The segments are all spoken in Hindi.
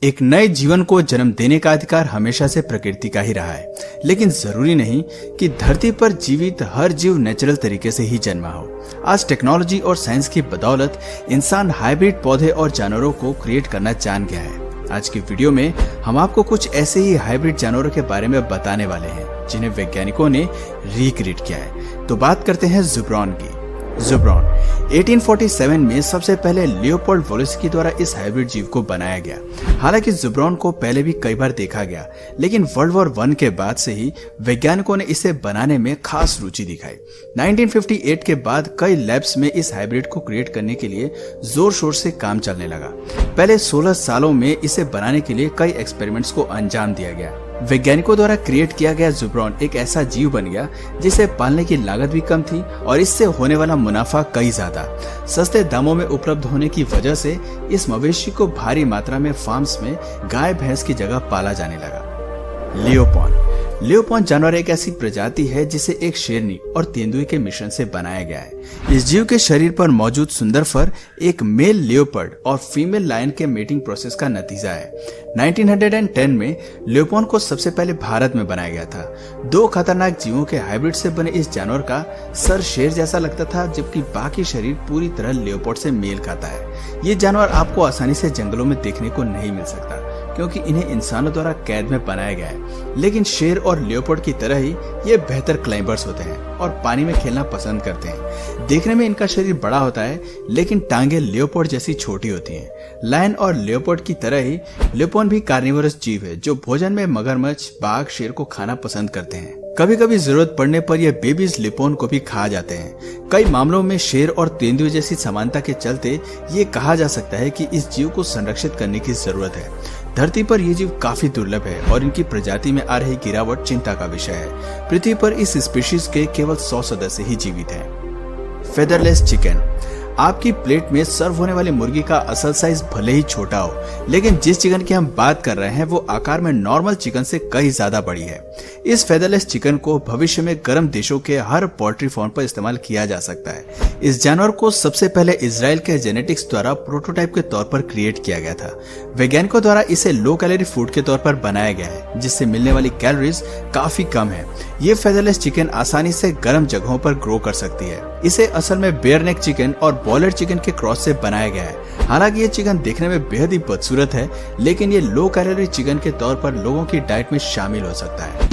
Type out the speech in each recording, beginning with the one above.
एक नए जीवन को जन्म देने का अधिकार हमेशा से प्रकृति का ही रहा है, लेकिन जरूरी नहीं कि धरती पर जीवित हर जीव नेचुरल तरीके से ही जन्मा हो। आज टेक्नोलॉजी और साइंस की बदौलत इंसान हाइब्रिड पौधे और जानवरों को क्रिएट करना जान गया है। आज की वीडियो में हम आपको कुछ ऐसे ही हाइब्रिड जानवरों के बारे में बताने वाले हैं जिन्हें वैज्ञानिकों ने रिक्रिएट किया है। तो बात करते हैं ज़ुब्रॉन की। ज़ुब्रॉन 1847 में सबसे पहले लियोपोल्ड वोल्स्की द्वारा इस हाइब्रिड जीव को बनाया गया। हालांकि ज़ुब्रॉन को पहले भी कई बार देखा गया, लेकिन वर्ल्ड वॉर 1 के बाद से ही वैज्ञानिकों ने इसे बनाने में खास रुचि दिखाई। 1958 के बाद कई लैब्स में इस हाइब्रिड को क्रिएट करने के लिए जोर शोर से काम चलने लगा। पहले 16 सालों में इसे बनाने के लिए कई एक्सपेरिमेंट्स को अंजाम दिया गया। वैज्ञानिकों द्वारा क्रिएट किया गया ज़ुब्रॉन एक ऐसा जीव बन गया जिसे पालने की लागत भी कम थी और इससे होने वाला मुनाफा कई ज्यादा। सस्ते दामों में उपलब्ध होने की वजह से इस मवेशी को भारी मात्रा में फार्म्स में गाय भैंस की जगह पाला जाने लगा। लियोपोन जानवर एक ऐसी प्रजाति है जिसे एक शेरनी और तेंदुए के मिश्रण से बनाया गया है। इस जीव के शरीर पर मौजूद सुंदर फर एक मेल लियोपर्ड और फीमेल लायन के मेटिंग प्रोसेस का नतीजा है। 1910 में लियोपोन को सबसे पहले भारत में बनाया गया था। दो खतरनाक जीवों के हाइब्रिड से बने इस जानवर का सर शेर जैसा लगता था, जबकि बाकी शरीर पूरी तरह लियोपोर्ड से मेल खाता है। ये जानवर आपको आसानी से जंगलों में देखने को नहीं मिल सकता क्योंकि इन्हें इंसानों द्वारा कैद में बनाया गया है, लेकिन शेर और लियोपोर्ड की तरह ही ये बेहतर क्लाइंबर्स होते हैं और पानी में खेलना पसंद करते हैं। देखने में इनका शरीर बड़ा होता है, लेकिन टांगे लियोपोर्ड जैसी छोटी होती हैं। लायन और लियोपोर्ड की तरह ही लियोपोन भी कार्निवोरस जीव है जो भोजन में मगरमच्छ, बाघ, शेर को खाना पसंद करते हैं। कभी कभी जरूरत पड़ने पर यह बेबीज लियोपोन को भी खा जाते हैं। कई मामलों में शेर और तेंदुए जैसी समानता के चलते ये कहा जा सकता है कि इस जीव को संरक्षित करने की जरूरत है। धरती पर ये जीव काफी दुर्लभ है और इनकी प्रजाति में आ रही गिरावट चिंता का विषय है। पृथ्वी पर इस स्पीशीज के केवल 100 सदस्य ही जीवित हैं। फेदरलेस चिकन। आपकी प्लेट में सर्व होने वाली मुर्गी का असल साइज भले ही छोटा हो, लेकिन जिस चिकन की हम बात कर रहे हैं वो आकार में नॉर्मल चिकन से कई ज्यादा बड़ी है। इस फेदरलेस चिकन को भविष्य में गर्म देशों के हर पोल्ट्री फार्म पर इस्तेमाल किया जा सकता है। इस जानवर को सबसे पहले इजराइल के जेनेटिक्स द्वारा प्रोटोटाइप के तौर पर क्रिएट किया गया था। वैज्ञानिकों द्वारा इसे लो कैलोरी फूड के तौर पर बनाया गया है, जिससे मिलने वाली कैलोरीज काफी कम है। ये फेदरलेस चिकन आसानी से गर्म जगहों पर ग्रो कर सकती है। इसे असल में बेयर नेक चिकन और बॉयलर चिकन के क्रॉस से बनाया गया है। हालांकि ये चिकन देखने में बेहद ही बदसूरत है, लेकिन ये लो कैलोरी चिकन के तौर पर लोगों की डाइट में शामिल हो सकता है।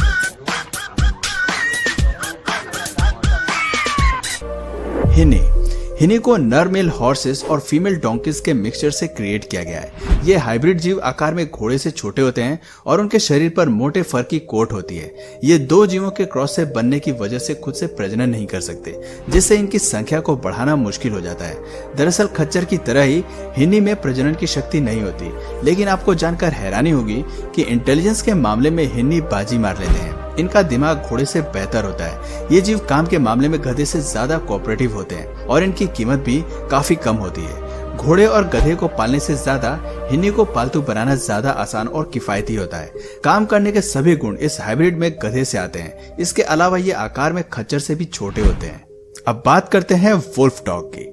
हिनी को नर मेल हॉर्सेस और फीमेल डोंकीज के मिक्सचर से क्रिएट किया गया है। ये हाइब्रिड जीव आकार में घोड़े से छोटे होते हैं और उनके शरीर पर मोटे फर की कोट होती है। ये दो जीवों के क्रॉस से बनने की वजह से खुद से प्रजनन नहीं कर सकते, जिससे इनकी संख्या को बढ़ाना मुश्किल हो जाता है। दरअसल खच्चर की तरह ही हिनी में प्रजनन की शक्ति नहीं होती, लेकिन आपको जानकर हैरानी होगी कि इंटेलिजेंस के मामले में हिन्नी बाजी मार लेते हैं। इनका दिमाग घोड़े से बेहतर होता है। ये जीव काम के मामले में गधे से ज्यादा कोऑपरेटिव होते हैं और इनकी कीमत भी काफी कम होती है। घोड़े और गधे को पालने से ज्यादा हिन्नी को पालतू बनाना ज्यादा आसान और किफायती होता है। काम करने के सभी गुण इस हाइब्रिड में गधे से आते हैं। इसके अलावा ये आकार में खच्चर से भी छोटे होते हैं। अब बात करते हैं वुल्फ डॉग की।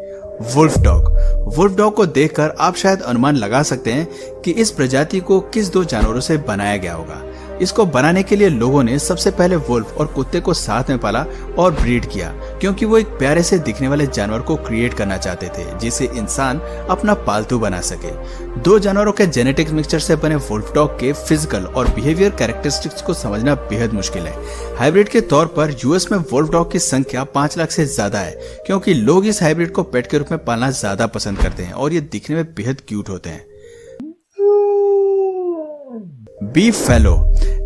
वुल्फ डॉग को देखकर आप शायद अनुमान लगा सकते हैं कि इस प्रजाति को किस दो जानवरों से बनाया गया होगा। इसको बनाने के लिए लोगों ने सबसे पहले वुल्फ और कुत्ते को साथ में पाला और ब्रीड किया, क्योंकि वो एक प्यारे से दिखने वाले जानवर को क्रिएट करना चाहते थे जिसे इंसान अपना पालतू बना सके। दो जानवरों के जेनेटिक मिक्सचर से बने वुल्फ डॉग के फिजिकल और बिहेवियर कैरेक्टरिस्टिक्स को समझना बेहद मुश्किल है। हाइब्रिड के तौर पर यूएस में वुल्फ डॉग की संख्या 5 लाख से ज्यादा है, क्योंकि लोग इस हाइब्रिड को पेट के रूप में पालना ज्यादा पसंद करते हैं और ये दिखने में बेहद क्यूट होते हैं। बीफ फैलो।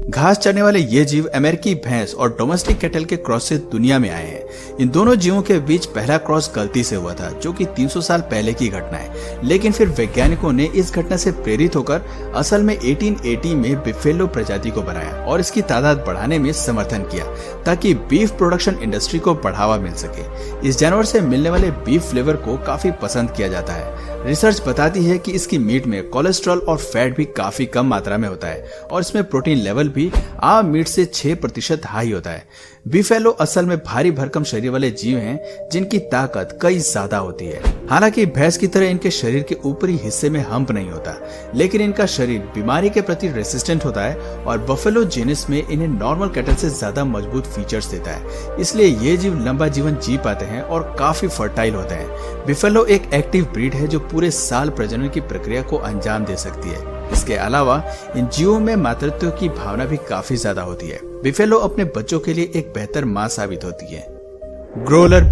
घास चरने वाले ये जीव अमेरिकी भैंस और डोमेस्टिक कैटल के क्रॉस से दुनिया में आए हैं। इन दोनों जीवों के बीच पहला क्रॉस गलती से हुआ था, जो कि 300 साल पहले की घटना है, लेकिन फिर वैज्ञानिकों ने इस घटना से प्रेरित होकर असल में 1880 में बिफेलो प्रजाति को बनाया और इसकी तादाद बढ़ाने में समर्थन किया ताकि बीफ प्रोडक्शन इंडस्ट्री को बढ़ावा मिल सके। इस जानवर से मिलने वाले बीफ फ्लेवर को काफी पसंद किया जाता है। रिसर्च बताती है कि इसकी मीट में कोलेस्ट्रॉल और फैट भी काफी कम मात्रा में होता है और इसमें प्रोटीन लेवल भी आम मीट से 6% हाई होता है। बिफेलो असल में भारी भरकम शरीर वाले जीव हैं जिनकी ताकत कई ज्यादा होती है। हालांकि भैंस की तरह इनके शरीर के ऊपरी हिस्से में हम्प नहीं होता, लेकिन इनका शरीर बीमारी के प्रति रेसिस्टेंट होता है और बफेलो जीनस में इन्हें नॉर्मल कैटल से ज्यादा मजबूत फीचर्स देता है। इसलिए ये जीव लंबा जीवन जी पाते हैं और काफी फर्टाइल होते हैं। बिफेलो एक एक्टिव ब्रीड है जो पूरे साल प्रजनन की प्रक्रिया को अंजाम दे सकती है। इसके अलावा इन जीवों में मातृत्व की भावना भी काफी ज्यादा होती है। बिफेलो अपने बच्चों के लिए एक बेहतर मां साबित होती है। ग्रोलर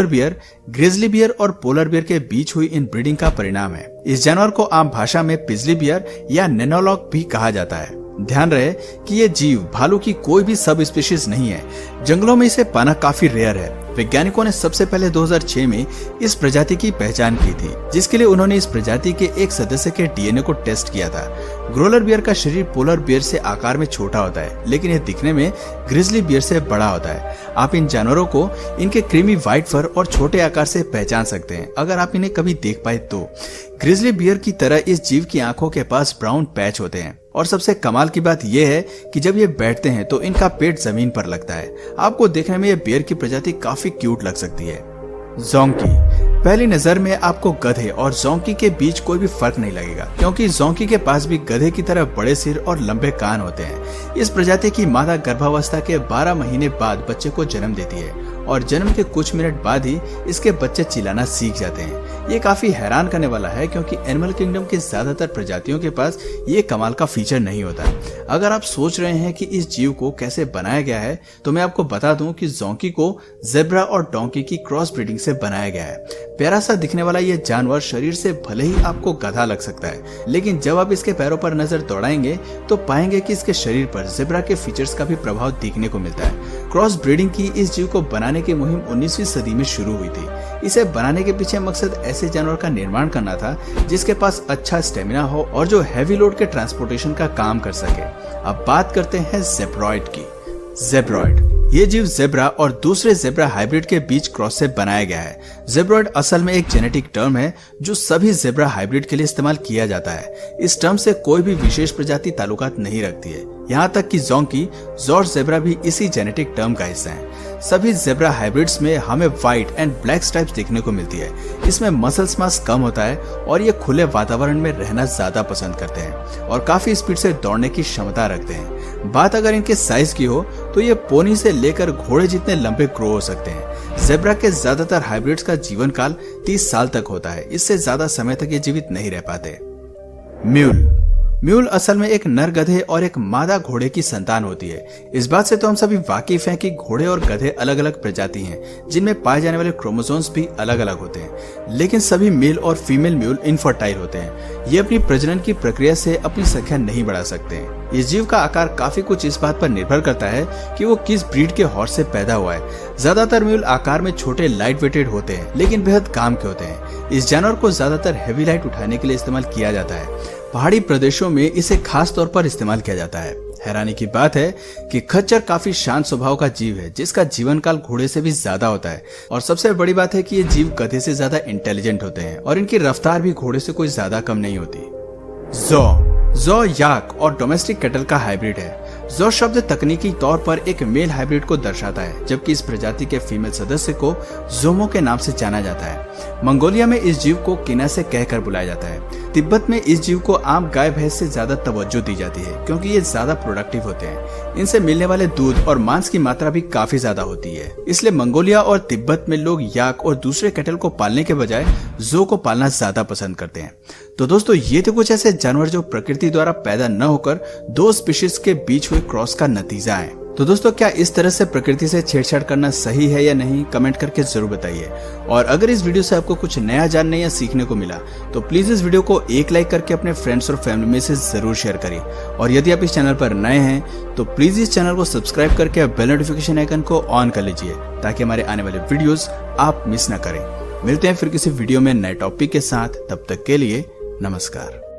बियर ग्रिजली बियर और पोलर बियर के बीच हुई इन ब्रीडिंग का परिणाम है। इस जानवर को आम भाषा में पिजली बियर या नेनोलॉग भी कहा जाता है। ध्यान रहे कि ये जीव भालू की कोई भी सब स्पीशीज नहीं है। जंगलों में इसे पाना काफी रेयर है। वैज्ञानिकों ने सबसे पहले 2006 में इस प्रजाति की पहचान की थी, जिसके लिए उन्होंने इस प्रजाति के एक सदस्य के डीएनए को टेस्ट किया था। ग्रोलर बियर का शरीर पोलर बियर से आकार में छोटा होता है, लेकिन यह दिखने में ग्रिजली बियर से बड़ा होता है। आप इन जानवरों को इनके क्रीमी व्हाइट फर और छोटे आकार से पहचान सकते हैं, अगर आप इन्हें कभी देख पाए तो। ग्रिजली बियर की तरह इस जीव की आंखों के पास ब्राउन पैच होते हैं और सबसे कमाल की बात यह है कि जब ये बैठते हैं तो इनका पेट जमीन पर लगता है। आपको देखने में ये बियर की प्रजाति काफी क्यूट लग सकती है। जोंकी। पहली नजर में आपको गधे और जोंकी के बीच कोई भी फर्क नहीं लगेगा, क्योंकि जोंकी के पास भी गधे की तरह बड़े सिर और लंबे कान होते हैं। इस प्रजाति की मादा गर्भावस्था के 12 महीने बाद बच्चे को जन्म देती है और जन्म के कुछ मिनट बाद ही इसके बच्चे चिल्लाना सीख जाते हैं। ये काफी हैरान करने वाला है, क्योंकि एनिमल किंगडम के ज्यादातर प्रजातियों के पास ये कमाल का फीचर नहीं होता। अगर आप सोच रहे हैं कि इस जीव को कैसे बनाया गया है, तो मैं आपको बता दूं कि जोंकी को जेब्रा और डोंकी की क्रॉस ब्रीडिंग से बनाया गया है। प्यारा सा दिखने वाला ये जानवर शरीर से भले ही आपको गधा लग सकता है, लेकिन जब आप इसके पैरों पर नजर दौड़ाएंगे तो पाएंगे कि इसके शरीर पर जेब्रा के फीचर्स का भी प्रभाव देखने को मिलता है। क्रॉस ब्रीडिंग की इस जीव को बनाने की मुहिम 19वीं सदी में शुरू हुई थी। इसे बनाने के पीछे मकसद ऐसे जानवर का निर्माण करना था जिसके पास अच्छा स्टेमिना हो और जो हैवी लोड के ट्रांसपोर्टेशन का काम कर सके। अब बात करते हैं ज़ेब्रॉइड की। ज़ेब्रॉइड ये जीव जेब्रा और दूसरे जेब्रा हाइब्रिड के बीच क्रॉस से बनाया गया है। ज़ेब्रॉइड असल में एक जेनेटिक टर्म है जो सभी जेब्रा हाइब्रिड के लिए इस्तेमाल किया जाता है। इस टर्म से कोई भी विशेष प्रजाति ताल्लुकात नहीं रखती है। यहाँ तक कि जोंकी, जॉर्ज जेब्रा भी इसी जेनेटिक टर्म का हिस्सा है। सभी जेब्रा हाइब्रिड्स में हमें व्हाइट एंड ब्लैक स्ट्राइप्स देखने को मिलती है। इसमें मसल्स मास कम होता है और ये खुले वातावरण में रहना ज्यादा पसंद करते हैं और काफी स्पीड से दौड़ने की क्षमता रखते हैं। बात अगर इनके साइज की हो तो ये पोनी से लेकर घोड़े जितने लंबे ग्रो हो सकते हैं। जेब्रा के ज्यादातर हाइब्रिड्स का जीवन काल 30 साल तक होता है। इससे ज्यादा समय तक ये जीवित नहीं रह पाते। म्यूल असल में एक नर गधे और एक मादा घोड़े की संतान होती है। इस बात से तो हम सभी वाकिफ हैं कि घोड़े और गधे अलग अलग प्रजाति हैं, जिनमें पाए जाने वाले क्रोमोसोम्स भी अलग अलग होते हैं, लेकिन सभी मेल और फीमेल म्यूल इनफर्टाइल होते हैं। ये अपनी प्रजनन की प्रक्रिया से अपनी संख्या नहीं बढ़ा सकते हैं। इस जीव का आकार काफी कुछ इस बात पर निर्भर करता है कि वो किस ब्रीड के हॉर्स से पैदा हुआ है। ज्यादातर म्यूल आकार में छोटे, लाइट वेटेड होते हैं, लेकिन बेहद काम के होते हैं। इस जानवर को ज्यादातर हैवी लाइट उठाने के लिए इस्तेमाल किया जाता है। पहाड़ी प्रदेशों में इसे खास तौर पर इस्तेमाल किया जाता है। हैरानी की बात है कि खच्चर काफी शांत स्वभाव का जीव है, जिसका जीवन काल घोड़े से भी ज्यादा होता है। और सबसे बड़ी बात है कि ये जीव गधे से ज्यादा इंटेलिजेंट होते हैं और इनकी रफ्तार भी घोड़े से कोई ज्यादा कम नहीं होती। जौ याक और डोमेस्टिक कैटल का हाइब्रिड है। जौ शब्द तकनीकी तौर पर एक मेल हाइब्रिड को दर्शाता है, जबकि इस प्रजाति के फीमेल सदस्य को जोमो के नाम से जाना जाता है। मंगोलिया में इस जीव को किना से कहकर बुलाया जाता है। तिब्बत में इस जीव को आम गाय भैंस से ज्यादा तवज्जो दी जाती है, क्योंकि ये ज्यादा प्रोडक्टिव होते हैं। इनसे मिलने वाले दूध और मांस की मात्रा भी काफी ज्यादा होती है। इसलिए मंगोलिया और तिब्बत में लोग याक और दूसरे कैटल को पालने के बजाय जो को पालना ज्यादा पसंद करते हैं। तो दोस्तों, ये थे कुछ ऐसे जानवर जो प्रकृति द्वारा पैदा न होकर दो स्पीशीज के बीच हुए क्रॉस का नतीजा है। तो दोस्तों, क्या इस तरह से प्रकृति से छेड़छाड़ करना सही है या नहीं, कमेंट करके जरूर बताइए। और अगर इस वीडियो से आपको कुछ नया जानने या सीखने को मिला तो प्लीज इस वीडियो को एक लाइक करके अपने फ्रेंड्स और फैमिली में से जरूर शेयर करिए। और यदि आप इस चैनल पर नए हैं तो प्लीज इस चैनल को सब्सक्राइब करके बेल नोटिफिकेशन आइकन को ऑन कर लीजिए, ताकि हमारे आने वाले वीडियोस आप मिस न करें। मिलते हैं फिर किसी वीडियो में नए टॉपिक के साथ। तब तक के लिए नमस्कार।